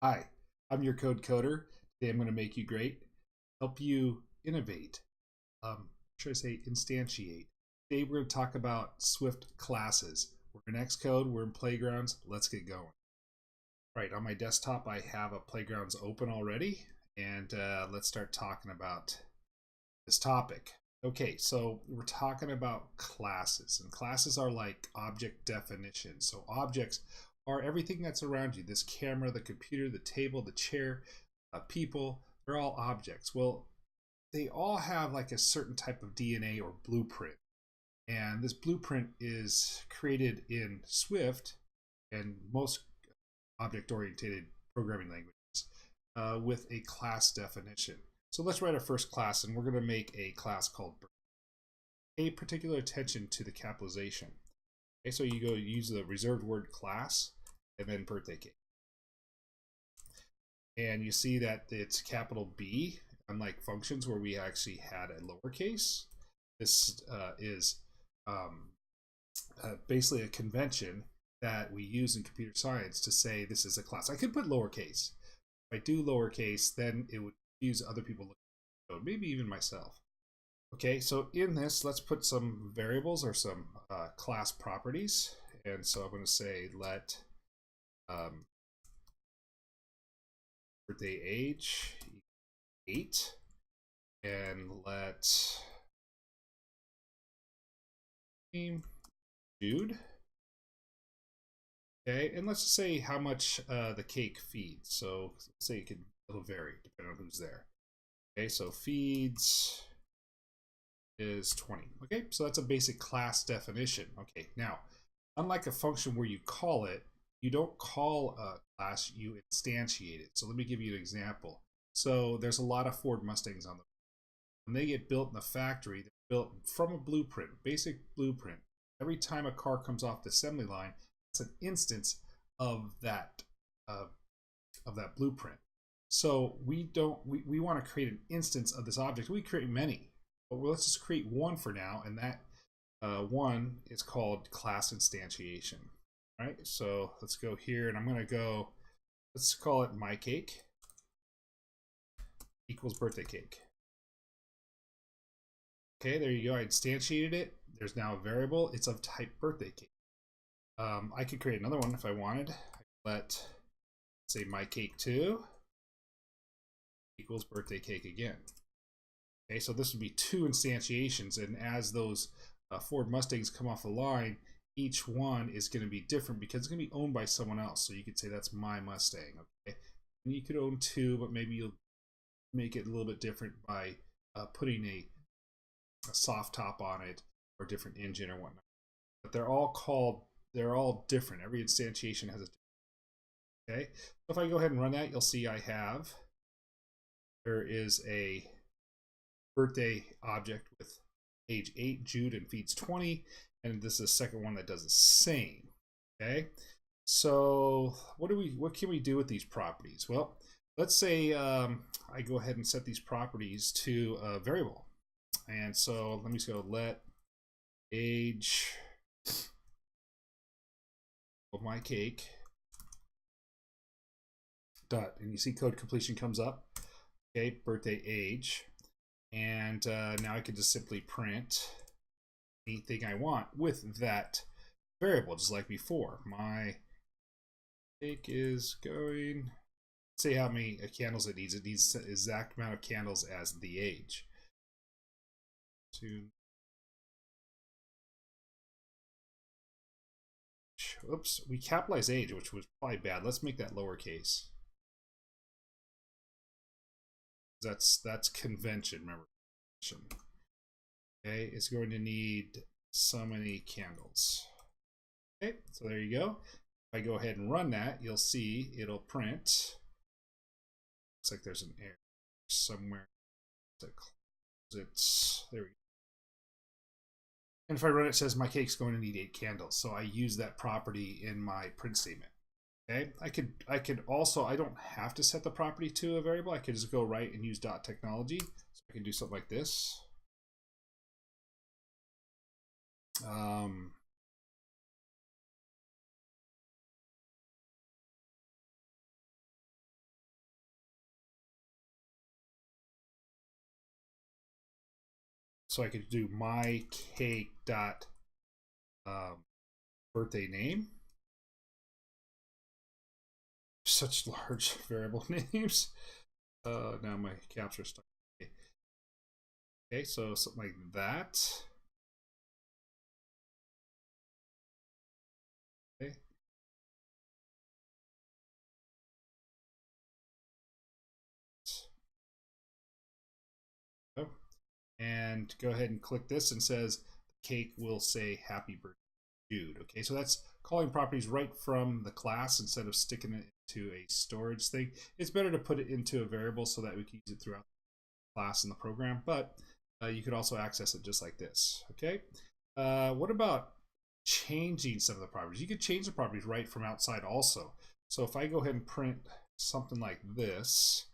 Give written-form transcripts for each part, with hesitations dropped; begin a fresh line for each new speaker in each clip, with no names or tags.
Hi, I'm your code coder. Today I'm going to make you great, help you innovate. Should I say instantiate? Today we're going to talk about Swift classes. We're in Xcode, we're in Playgrounds. Let's get going. Right, on my desktop I have a Playgrounds open already, and let's start talking about this topic. Okay, so we're talking about classes, and classes are like object definitions. So objects are everything that's around you. This camera, the computer, the table, the chair, people, they're all objects. Well, they all have like a certain type of DNA or blueprint. And this blueprint is created in Swift and most object oriented programming languages with a class definition. So let's write our first class, and we're going to make a class called pay particular attention to the capitalization. Okay, so you go use the reserved word class and then birthday cake. And you see that it's capital B, unlike functions where we actually had a lowercase. This is basically a convention that we use in computer science to say this is a class. I could put lowercase. If I do lowercase, then it would confuse other people looking at the code, maybe even myself. Okay, so in this, let's put some variables or some class properties. And so I'm going to say let birthday age 8, and let name Jude. Okay, and let's just say how much the cake feeds. So let's say it'll vary depending on who's there. Okay, so feeds is 20. Okay, so that's a basic class definition. Okay, now, unlike a function where you call it, you don't call a class, you instantiate it. So let me give you an example. So there's a lot of Ford Mustangs on the when they get built in the factory, they're built from a blueprint, basic blueprint. Every time a car comes off the assembly line, it's an instance of that blueprint. So we want to create an instance of this object. We create many, but let's just create one for now, and that one is called class instantiation. All right, so let's go here, and I'm going to go. Let's call it my cake equals birthday cake. Okay, there you go. I instantiated it. There's now a variable. It's of type birthday cake. I could create another one if I wanted. Let say my cake 2 equals birthday cake again. Okay, so this would be 2 instantiations, and as those Ford Mustangs come off the line, each one is going to be different because it's going to be owned by someone else. So you could say that's my Mustang. Okay, and you could own 2, but maybe you'll make it a little bit different by putting a soft top on it or a different engine or whatnot. But they're all different. Every instantiation has a different. Okay, so if I go ahead and run that, you'll see there is a birthday object with age 8, Jude, and feeds 20, and this is the second one that does the same. Okay, so what can we do with these properties? Well, let's say I go ahead and set these properties to a variable. And so let me just go let age of my cake dot, and you see code completion comes up. Okay, birthday age, and now I can just simply print anything I want with that variable, just like before. My cake is going. Say how many candles it needs. It needs the exact amount of candles as the age. Oops, we capitalized age, which was probably bad. Let's make that lowercase. That's convention, remember. Okay, it's going to need so many candles. Okay, so there you go. If I go ahead and run that, you'll see it'll print. Looks like there's an error somewhere. It's there we go. And if I run it, says my cake's going to need 8 candles. So I use that property in my print statement. Okay, I could also, I don't have to set the property to a variable. I could just go right and use dot technology. So I can do something like this. so I could do my cake dot birthday name. Such large variable names. Now my caps are stuck. Okay, so something like that. Okay. Oh. And go ahead and click this and says the cake will say happy birthday Jude. Okay, so that's calling properties right from the class instead of sticking it into a storage thing. It's better to put it into a variable so that we can use it throughout the class in the program, but you could also access it just like this. Okay, what about changing some of the properties? You could change the properties right from outside also. So if I go ahead and print something like this,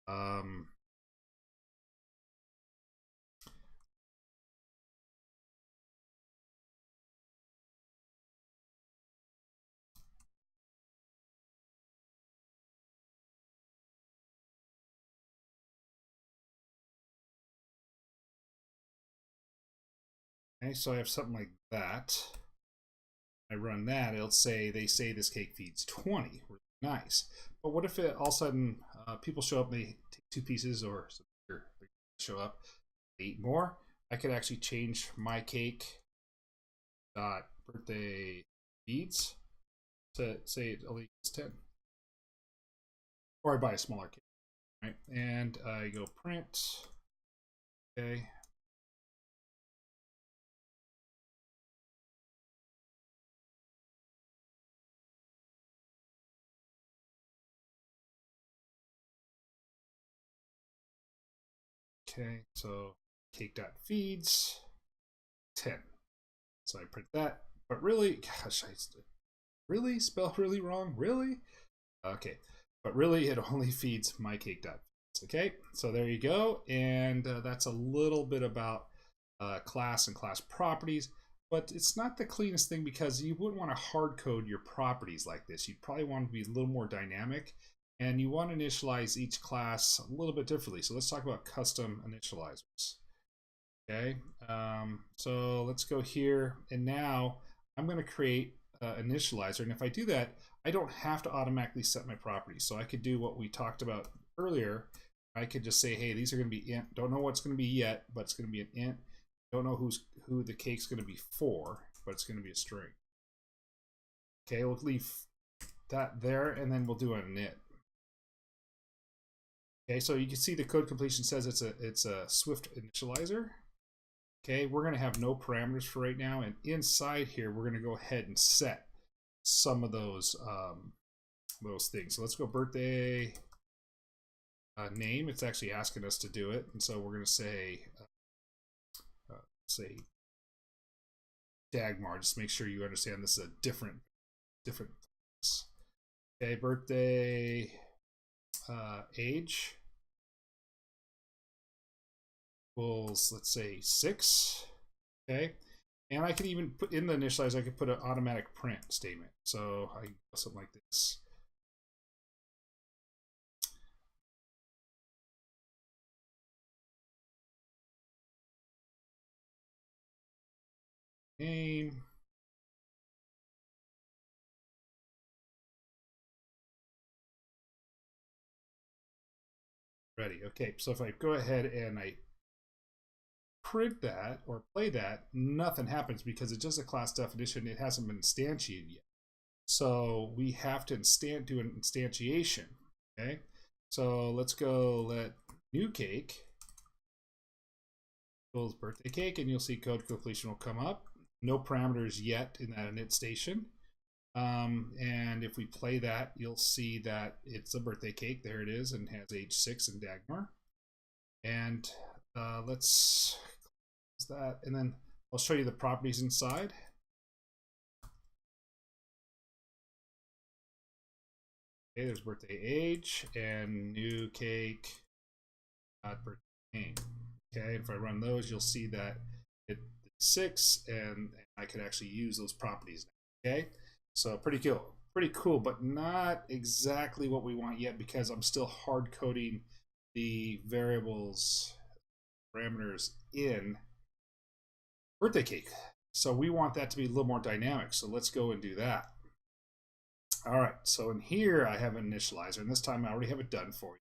okay, so I have something like that. I run that, it'll say, they say this cake feeds 20. Really nice. But what if it all of a sudden people show up and they take 2 pieces, or show up 8 more? I could actually change my cake dot birthday feeds to say it only equals 10. Or I buy a smaller cake, right? And I go print. Okay. Okay, so cake.feeds 10. So I print that, but really, gosh, I really spelled really wrong. Really? Okay, but really it only feeds my cake.feeds. Okay, so there you go, and that's a little bit about class and class properties. But it's not the cleanest thing because you wouldn't want to hard code your properties like this. You'd probably want to be a little more dynamic, and you want to initialize each class a little bit differently. So let's talk about custom initializers. Okay, so let's go here, and now I'm going to create an initializer, and if I do that, I don't have to automatically set my properties. So I could do what we talked about earlier. I could just say, hey, these are going to be int. Don't know what's going to be yet, but it's going to be an int. Don't know who the cake's going to be for, but it's going to be a string. Okay, we'll leave that there, and then we'll do a init. Okay, so you can see the code completion says it's a Swift initializer. Okay, we're going to have no parameters for right now, and inside here we're going to go ahead and set some of those things. So let's go birthday name. It's actually asking us to do it, and so we're going to say Dagmar. Just make sure you understand this is a different. Okay, birthday age equals, let's say 6. Okay, and I can even put in the initializer, I could put an automatic print statement. So I go something like this. Name. Ready. Okay, so if I go ahead and I print that or play that, nothing happens because it's just a class definition. It hasn't been instantiated yet. So we have to do an instantiation. Okay, so let's go let new cake equals birthday cake, and you'll see code completion will come up. No parameters yet in that init station. And if we play that, you'll see that it's a birthday cake. There it is, and has age 6 in Dagmar. And let's close that, and then I'll show you the properties inside. Okay, there's birthday age and new cake, birthday name. Okay, if I run those, you'll see that it's 6, and I can actually use those properties now. Okay, so pretty cool, but not exactly what we want yet because I'm still hard coding the variables parameters in birthday cake. So we want that to be a little more dynamic. So let's go and do that. All right, so in here I have an initializer, and this time I already have it done for you.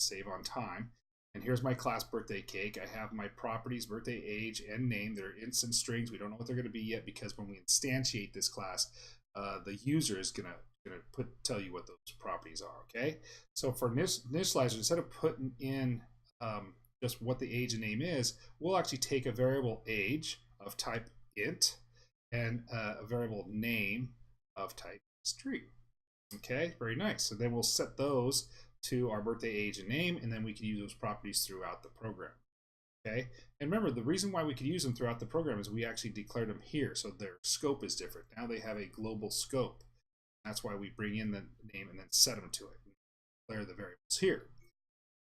Save on time. And here's my class birthday cake. I have my properties, birthday, age, and name. They're instant strings. We don't know what they're going to be yet because when we instantiate this class, the user is going to tell you what those properties are. Okay. So for initializer, instead of putting in just what the age and name is, we'll actually take a variable age of type int and a variable name of type string. Okay, very nice. So then we'll set those to our birthday, age, and name, and then we can use those properties throughout the program. Okay, and remember, the reason why we could use them throughout the program is we actually declared them here, so their scope is different. Now they have a global scope. That's why we bring in the name and then set them to it. Declare the variables here.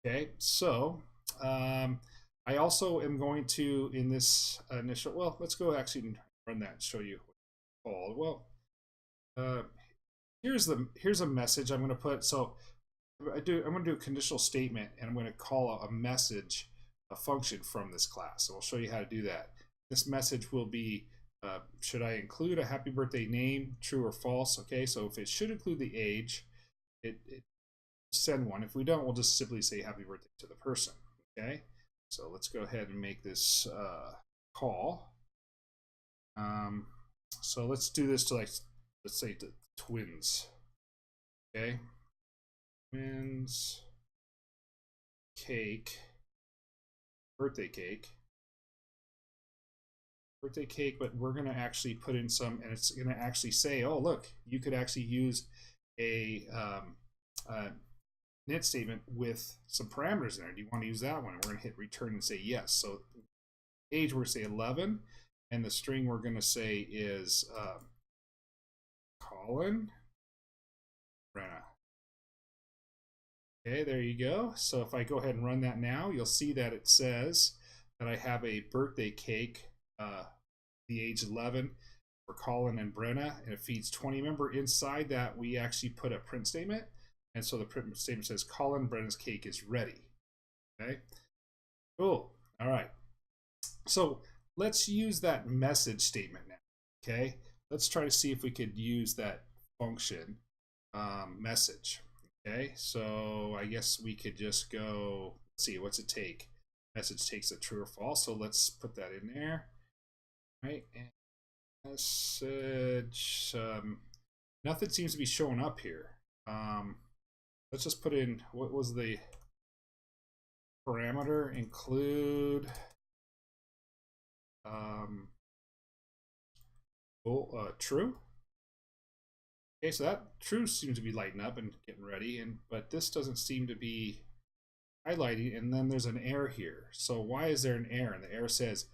Okay, so I also am going to, in this initial, well, let's go actually run that and show you what it's called. Well, here's a message I'm going to put. So I'm going to do a conditional statement, and I'm going to call a message, a function from this class. So I'll show you how to do that. This message will be, should I include a happy birthday name, true or false? Okay, so if it should include the age, it send one. If we don't, we'll just simply say happy birthday to the person. Okay, so let's go ahead and make this call. So let's do this to, like, let's say the twins. Okay, twins cake, birthday cake, but we're going to actually put in some, and it's going to actually say, oh, look, you could actually use a init statement with some parameters in there. Do you want to use that one? And we're going to hit return and say yes. So age, we're going to say 11, and the string we're going to say is Colin Brenna. Okay, there you go. So if I go ahead and run that now, you'll see that it says that I have a birthday cake, the age 11 for Colin and Brenna, and it feeds 20. Remember, inside that we actually put a print statement, and so the print statement says Colin Brenna's cake is ready. Okay, cool. All right, so let's use that message statement now. Okay, let's try to see if we could use that function message. Okay, so I guess we could just go, let's see, what's it take? Message takes a true or false, so let's put that in there. Right, and message, nothing seems to be showing up here. Let's just put in, what was the parameter? Include true. Okay, so that true seems to be lighting up and getting ready, but this doesn't seem to be highlighting, and then there's an error here. So why is there an error? And the error says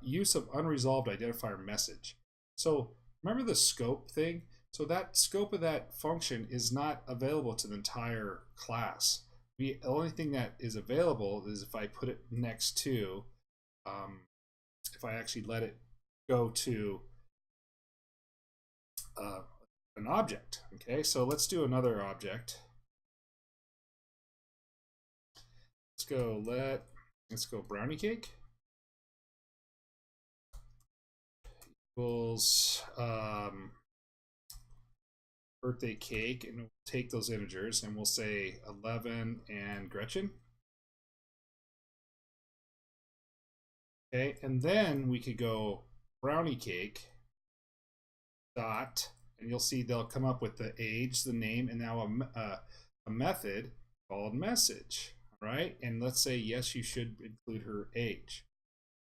use of unresolved identifier message. So remember the scope thing? So that scope of that function is not available to the entire class. The only thing that is available is if I put it next to, if I actually let it go to an object. Okay, so let's do another object. Let's go brownie cake equals birthday cake, and we'll take those integers and we'll say 11 and Gretchen. Okay, and then we could go brownie cake dot, and you'll see they'll come up with the age, the name, and now a method called message. All right, and let's say yes, you should include her age.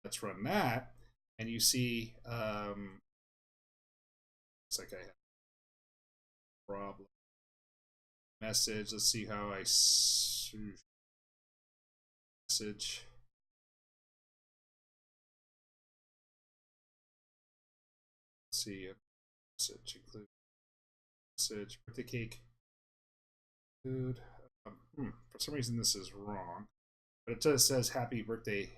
Let's run that, and you see looks like I have a problem. Message. Let's see how I message. Let's see. Message include message birthday cake. Include. For some reason this is wrong, but it just says happy birthday.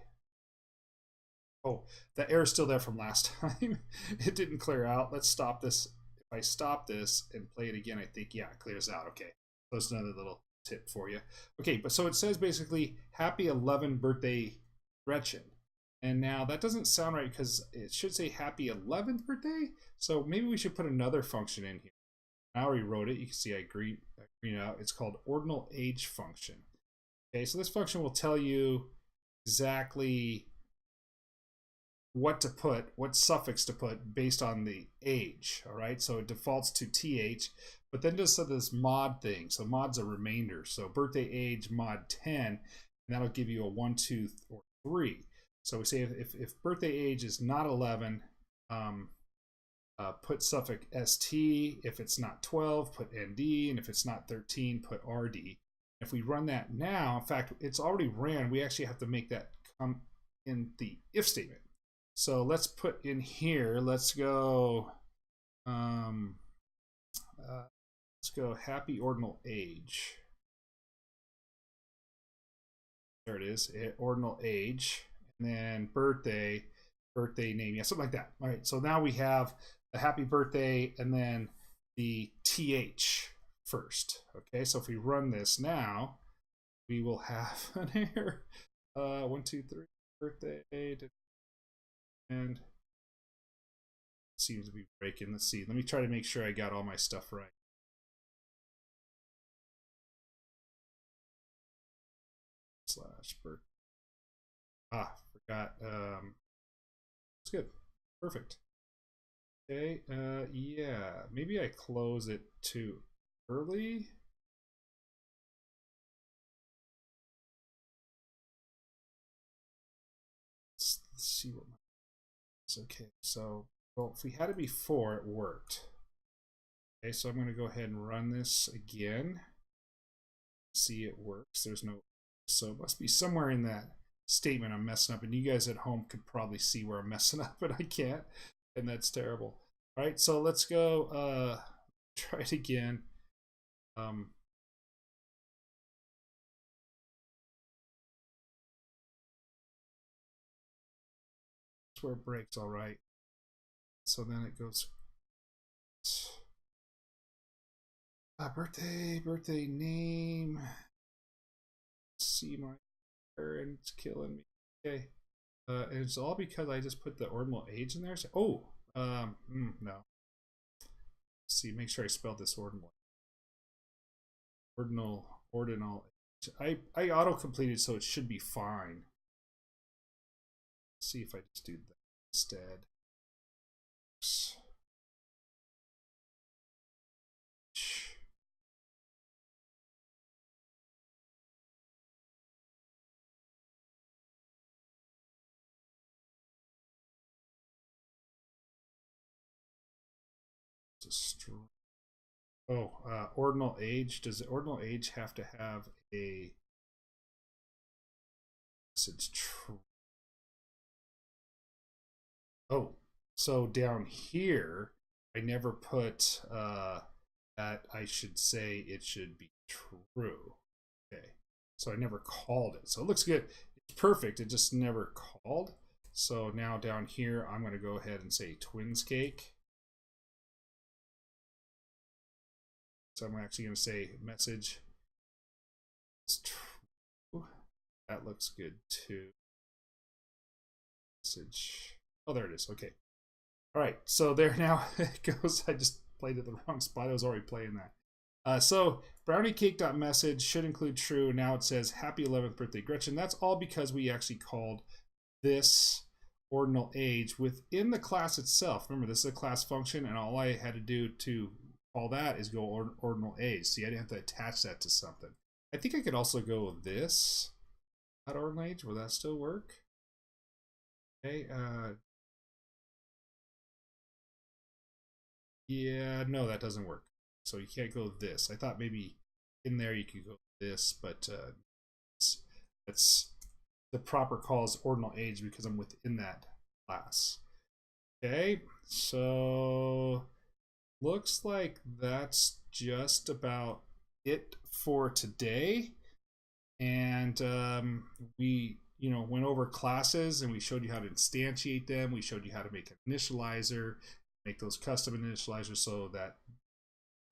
Oh, the error's still there from last time. It didn't clear out. Let's stop this. If I stop this and play it again, I think, yeah, it clears out. Okay, that's another little tip for you. Okay, but so it says basically happy 11 birthday Gretchen. And now that doesn't sound right because it should say happy 11th birthday. So maybe we should put another function in here. I already wrote it. You can see I green out. It's called Ordinal Age Function. Okay, so this function will tell you exactly what to put, what suffix to put based on the age. All right, so it defaults to th, but then does this mod thing. So mod's a remainder. So birthday age mod 10, and that'll give you a 1, 2, or 3. So we say if birthday age is not 11, put suffix st. If it's not 12, put nd. And if it's not 13, put rd. If we run that now, in fact, it's already ran. We actually have to make that come in the if statement. So let's put in here, let's go happy ordinal age. There it is, ordinal age. And then birthday name, yeah, something like that. All right, so now we have the happy birthday and then the th first. Okay, so if we run this now, we will have an error. 1, 2, 3, birthday, and seems to be breaking. Let's see. Let me try to make sure I got all my stuff right. / birth. Forgot. It's good. Perfect. Okay. Yeah. Maybe I close it too early. Let's see what my. Okay. So, well, if we had it before, it worked. Okay. So I'm going to go ahead and run this again. See, it works. There's no. So it must be somewhere in that statement I'm messing up, and you guys at home could probably see where I'm messing up, but I can't, and that's terrible. All right, so let's go try it again. That's where it breaks. All right, so then it goes birthday name. See my error, and it's killing me. Okay, and it's all because I just put the ordinal age in there. So, no. Let's see, make sure I spelled this ordinal. Ordinal. I auto completed, so it should be fine. Let's see if I just do that instead. Ordinal age. Does the ordinal age have to have a message true? Oh, so down here, I never put that I should say it should be true. Okay, so I never called it. So it looks good. It's perfect. It just never called. So now down here, I'm going to go ahead and say twins cake. So I'm actually going to say message is true. That looks good too. Message. Oh, there it is. Okay. All right. So there now it goes. I just played at the wrong spot. I was already playing that. So browniecake.message should include true. Now it says happy 11th birthday, Gretchen. That's all because we actually called this ordinal age within the class itself. Remember, this is a class function, and all I had to do to call that is go ordinal age. See, I didn't have to attach that to something. I think I could also go this at ordinal age. Will that still work? Okay. Yeah, no, that doesn't work. So you can't go this. I thought maybe in there you could go this, but it's the proper call is ordinal age because I'm within that class. Okay, so looks like that's just about it for today. And we went over classes, and we showed you how to instantiate them. We showed you how to make an initializer, make those custom initializers so that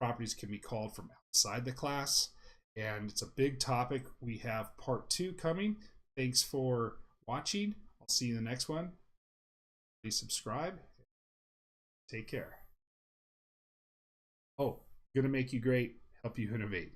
properties can be called from outside the class. And it's a big topic. We have part 2 coming. Thanks for watching. I'll see you in the next one. Please subscribe. Take care. Oh, gonna make you great, help you innovate.